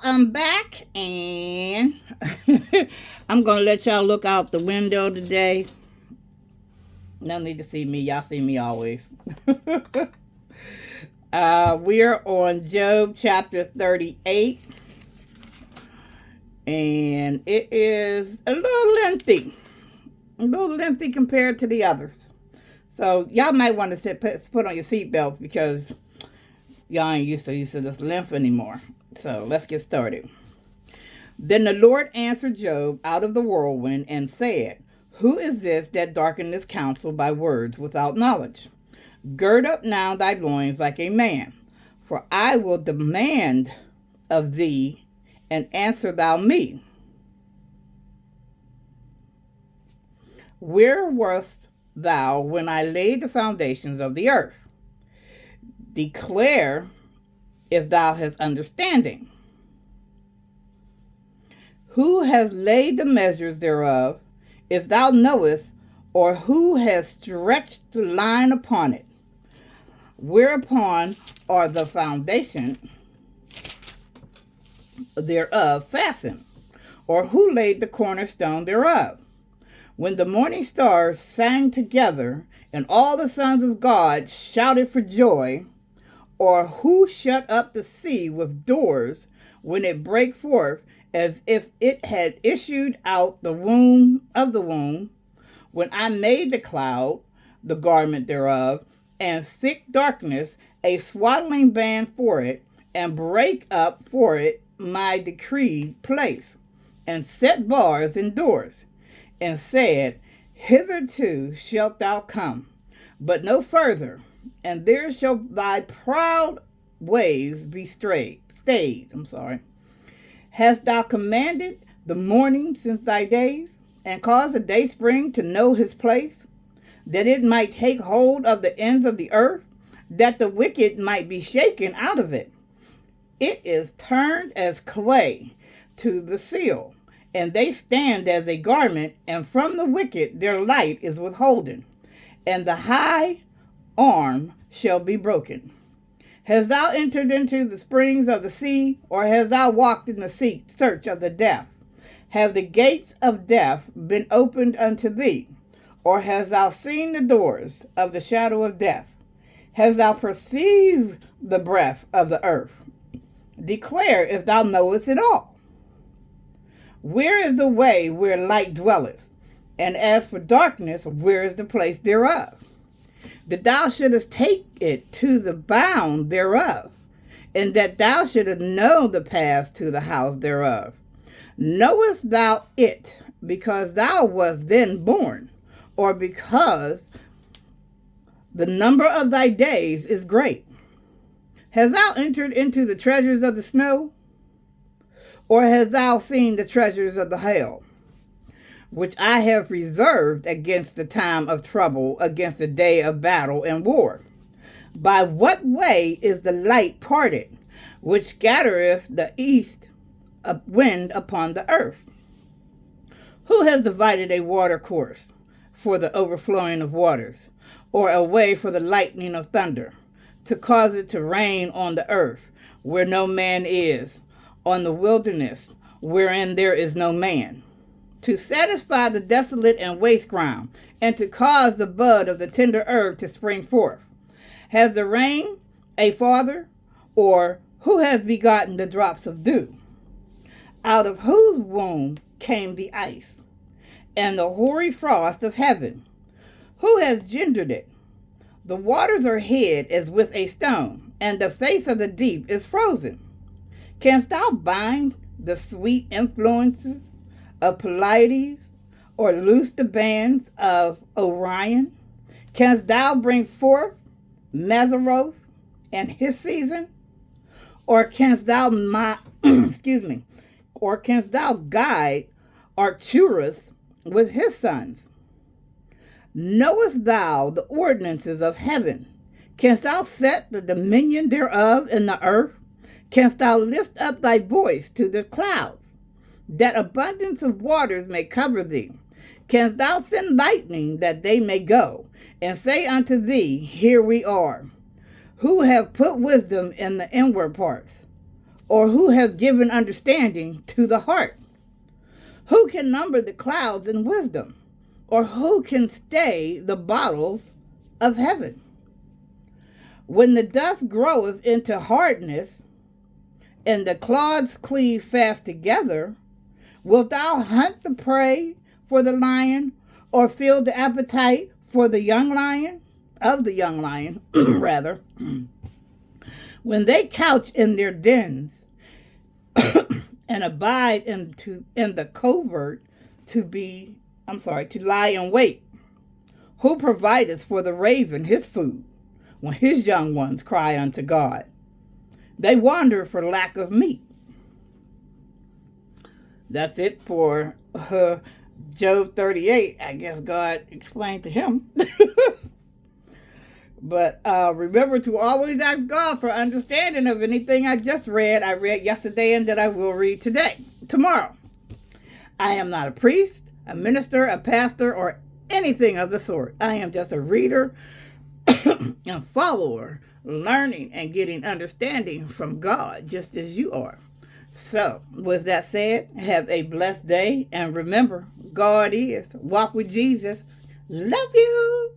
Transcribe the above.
I'm back and I'm going to let y'all look out the window today. No need to see me. Y'all see me always. We're on Job chapter 38, and it is a little lengthy compared to the others. So y'all might want to put on your seatbelts because y'all ain't used to this length anymore. So let's get started. Then the Lord answered Job out of the whirlwind and said, "Who is this that darkeneth counsel by words without knowledge? Gird up now thy loins like a man, for I will demand of thee, and answer thou me. Where wast thou when I laid the foundations of the earth? Declare if thou hast understanding. Who has laid the measures thereof, if thou knowest, or who has stretched the line upon it? Whereupon are the foundation thereof fastened, or who laid the cornerstone thereof? When the morning stars sang together, and all the sons of God shouted for joy, or who shut up the sea with doors when it brake forth, as if it had issued out the womb of the womb, when I made the cloud, the garment thereof, and thick darkness, a swaddling band for it, and break up for it my decreed place, and set bars and doors, and said, Hitherto shalt thou come, but no further, and there shall thy proud waves be stayed. Hast thou commanded the morning since thy days, and caused the day spring to know his place, that it might take hold of the ends of the earth, that the wicked might be shaken out of it? It is turned as clay to the seal, and they stand as a garment, and from the wicked their light is withholden, and the high arm shall be broken. Hast thou entered into the springs of the sea, or hast thou walked in the search of the deaf? Have the gates of death been opened unto thee, or hast thou seen the doors of the shadow of death? Hast thou perceived the breath of the earth? Declare if thou knowest it all. Where is the way where light dwelleth? And as for darkness, where is the place thereof? That thou shouldest take it to the bound thereof, and that thou shouldest know the path to the house thereof. Knowest thou it because thou wast then born, or because the number of thy days is great? Hast thou entered into the treasures of the snow, or hast thou seen the treasures of the hail, which I have reserved against the time of trouble, against the day of battle and war? By what way is the light parted, which scattereth the east wind upon the earth? Who has divided a water course for the overflowing of waters, or a way for the lightning of thunder, to cause it to rain on the earth where no man is, on the wilderness wherein there is no man, to satisfy the desolate and waste ground, and to cause the bud of the tender herb to spring forth? Has the rain a father, or who has begotten the drops of dew? Out of whose womb came the ice, and the hoary frost of heaven? Who has gendered it? The waters are hid as with a stone, and the face of the deep is frozen. Canst thou bind the sweet influences of Pleiades, or loose the bands of Orion? Canst thou bring forth Mazzaroth and his season? Or canst thou or canst thou guide Arcturus with his sons? Knowest thou the ordinances of heaven? Canst thou set the dominion thereof in the earth? Canst thou lift up thy voice to the clouds, that abundance of waters may cover thee? Canst thou send lightning that they may go, and say unto thee, Here we are? Who have put wisdom in the inward parts, Or who has given understanding to the heart? Who can number the clouds in wisdom? Or who can stay the bottles of heaven? When the dust groweth into hardness, and the clods cleave fast together, wilt thou hunt the prey for the lion, or feel the appetite for the young lion? Of the young lion, rather. When they couch in their dens and abide in the covert to lie in wait, who provideth for the raven his food when his young ones cry unto God? They wander for lack of meat. That's it for Job 38. I guess God explained to him. But remember to always ask God for understanding of anything I just read. I read yesterday and that I will read tomorrow. I am not a priest, a minister, a pastor, or anything of the sort. I am just a reader and follower, learning and getting understanding from God, just as you are. So, with that said, have a blessed day. And remember, God is. Walk with Jesus. Love you.